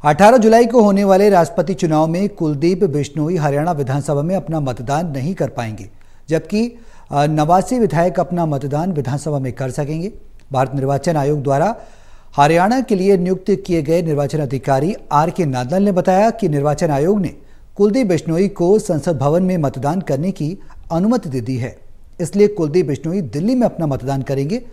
18 जुलाई को होने वाले राष्ट्रपति चुनाव में कुलदीप बिश्नोई हरियाणा विधानसभा में अपना मतदान नहीं कर पाएंगे, जबकि 89 विधायक अपना मतदान विधानसभा में कर सकेंगे। भारत निर्वाचन आयोग द्वारा हरियाणा के लिए नियुक्त किए गए निर्वाचन अधिकारी R.K. नांदल ने बताया कि निर्वाचन आयोग ने कुलदीप बिश्नोई को संसद भवन में मतदान करने की अनुमति दे दी है। इसलिए कुलदीप बिश्नोई दिल्ली में अपना मतदान करेंगे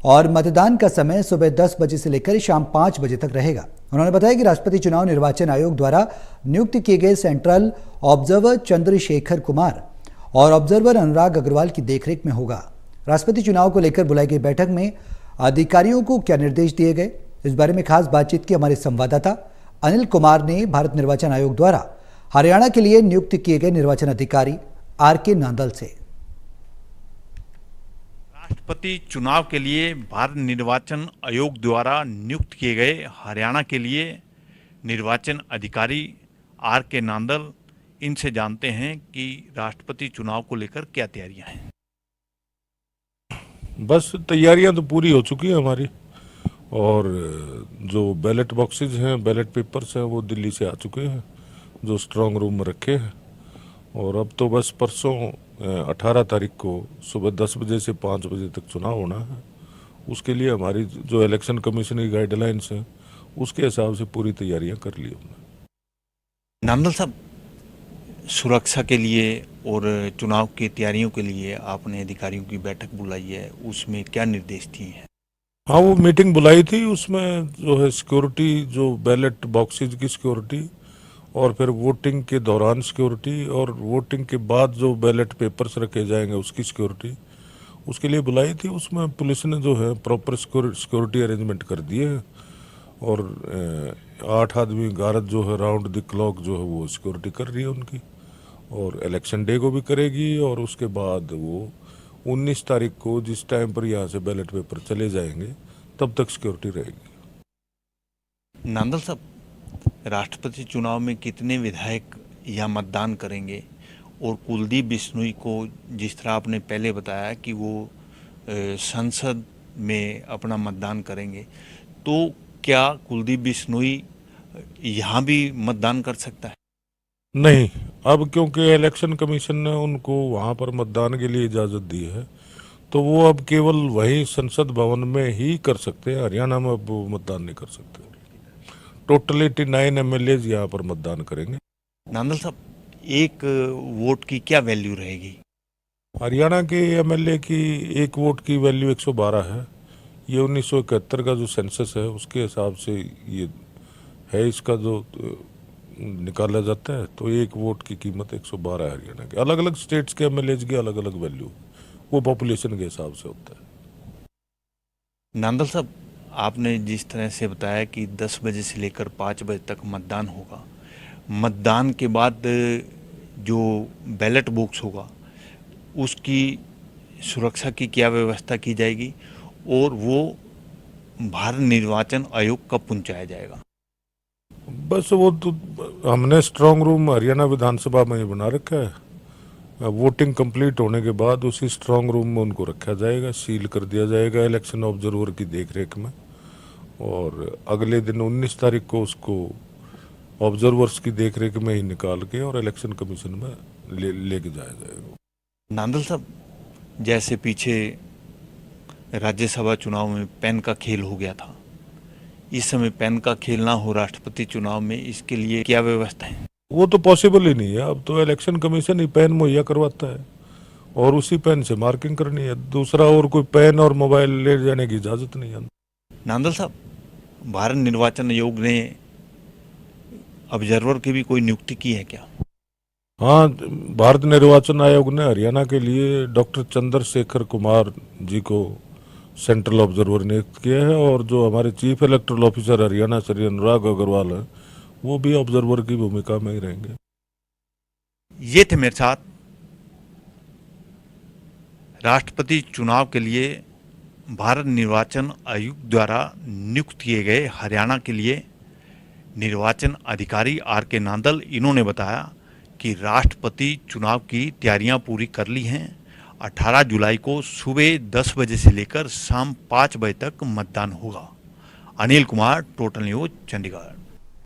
और मतदान का समय सुबह 10 बजे से लेकर शाम 5 बजे तक रहेगा। उन्होंने बताया कि राष्ट्रपति चुनाव निर्वाचन आयोग द्वारा नियुक्त किए गए सेंट्रल ऑब्जर्वर चंद्रशेखर कुमार और ऑब्जर्वर अनुराग अग्रवाल की देखरेख में होगा। राष्ट्रपति चुनाव को लेकर बुलाई गई बैठक में अधिकारियों को क्या निर्देश दिए गए, इस बारे में खास बातचीत की हमारे संवाददाता अनिल कुमार ने भारत निर्वाचन आयोग द्वारा हरियाणा के लिए नियुक्त किए गए निर्वाचन अधिकारी R.K. नांदल से। राष्ट्रपति चुनाव के लिए भारत निर्वाचन आयोग द्वारा नियुक्त किए गए हरियाणा के लिए निर्वाचन अधिकारी R.K. नांदल, इनसे जानते हैं कि राष्ट्रपति चुनाव को लेकर क्या तैयारियां हैं। बस तैयारियां तो पूरी हो चुकी है हमारी, और जो बैलेट बॉक्सेज हैं, बैलेट पेपर्स हैं, वो दिल्ली से आ चुके हैं, जो स्ट्रांग रूम में रखे हैं। और अब तो बस परसों 18 तारीख को सुबह 10 बजे से 5 बजे तक चुनाव होना है। उसके लिए हमारी जो इलेक्शन कमीशन की गाइडलाइंस हैं, उसके हिसाब से पूरी तैयारियां कर ली हमने। नांदल साहब, सुरक्षा के लिए और चुनाव की तैयारियों के लिए आपने अधिकारियों की बैठक बुलाई है, उसमें क्या निर्देश दिए हैं? हाँ, वो मीटिंग बुलाई थी, उसमें जो है सिक्योरिटी, जो बैलेट बॉक्सेज की सिक्योरिटी, और फिर वोटिंग के दौरान सिक्योरिटी, और वोटिंग के बाद जो बैलेट पेपर्स रखे जाएंगे उसकी सिक्योरिटी, उसके लिए बुलाई थी। उसमें पुलिस ने जो है प्रॉपर सिक्योरिटी अरेंजमेंट कर दिए हैं, और 8 आदमी गार्ड जो है राउंड द क्लॉक जो है वो सिक्योरिटी कर रही है उनकी, और इलेक्शन डे को भी करेगी। और उसके बाद वो 19 तारीख को जिस टाइम पर यहाँ से बैलेट पेपर चले जाएंगे तब तक सिक्योरिटी रहेगी। नांदल साहब, राष्ट्रपति चुनाव में कितने विधायक यहाँ मतदान करेंगे, और कुलदीप बिश्नोई को जिस तरह आपने पहले बताया कि वो संसद में अपना मतदान करेंगे, तो क्या कुलदीप बिश्नोई यहाँ भी मतदान कर सकता है? नहीं, अब क्योंकि इलेक्शन कमीशन ने उनको वहाँ पर मतदान के लिए इजाज़त दी है, तो वो अब केवल वही संसद भवन में ही कर सकते हैं। हरियाणा में अब वो मतदान नहीं कर सकते। टोटल 89 MLAs यहाँ पर मतदान करेंगे। नांदल साहब, एक वोट की क्या वैल्यू रहेगी? हरियाणा के MLA की एक वोट की वैल्यू 112 है। ये 1971 का जो सेंसस है उसके हिसाब से ये है, इसका जो निकाला जाता है, तो एक वोट की कीमत 112 है हरियाणा के। अलग अलग स्टेट्स के MLAs की अलग अलग वैल्यू, वो पॉपुलेशन के हिसाब से होता है। नांदल साहब, आपने जिस तरह से बताया कि 10 बजे से लेकर 5 बजे तक मतदान होगा, मतदान के बाद जो बैलेट बॉक्स होगा उसकी सुरक्षा की क्या व्यवस्था की जाएगी, और वो भारत निर्वाचन आयोग कब पहुंचाया जाएगा? बस वो तो हमने स्ट्रांग रूम हरियाणा विधानसभा में ही बना रखा है। वोटिंग कंप्लीट होने के बाद उसी स्ट्रांग रूम में उनको रखा जाएगा, सील कर दिया जाएगा इलेक्शन ऑब्जर्वर की देखरेख में, और अगले दिन 19 तारीख को उसको ऑब्जर्वर्स की देखरेख में ही निकाल के और इलेक्शन कमीशन में लेके जाया जाएगा। नांदल साहब, जैसे पीछे राज्यसभा चुनाव में पेन का खेल हो गया था, इस समय पेन का खेल ना हो राष्ट्रपति चुनाव में, इसके लिए क्या व्यवस्था है? वो तो पॉसिबल ही नहीं है। अब तो इलेक्शन कमीशन ही पेन मुहैया करवाता है, और उसी पेन से मार्किंग करनी है। दूसरा और कोई पेन और मोबाइल ले जाने की इजाजत नहीं है। नांदल साहब, भारत निर्वाचन आयोग ने ऑब्जर्वर की भी कोई नियुक्ति की है क्या? हाँ, भारत निर्वाचन आयोग ने हरियाणा के लिए डॉक्टर चंद्रशेखर कुमार जी को सेंट्रल ऑब्जर्वर नियुक्त किया है, और जो हमारे chief electoral officer Haryana Shri Anurag Agarwal हैं, वो भी ऑब्जर्वर की भूमिका में ही रहेंगे। ये थे मेरे साथ राष्ट्रपति चुनाव के लिए भारत निर्वाचन आयोग द्वारा नियुक्त किए गए हरियाणा के लिए निर्वाचन अधिकारी R.K. नांदल। इन्होंने बताया कि राष्ट्रपति चुनाव की तैयारियां पूरी कर ली हैं। 18 जुलाई को सुबह 10 बजे से लेकर शाम 5 बजे तक मतदान होगा। Anil Kumar, total news, Chandigarh.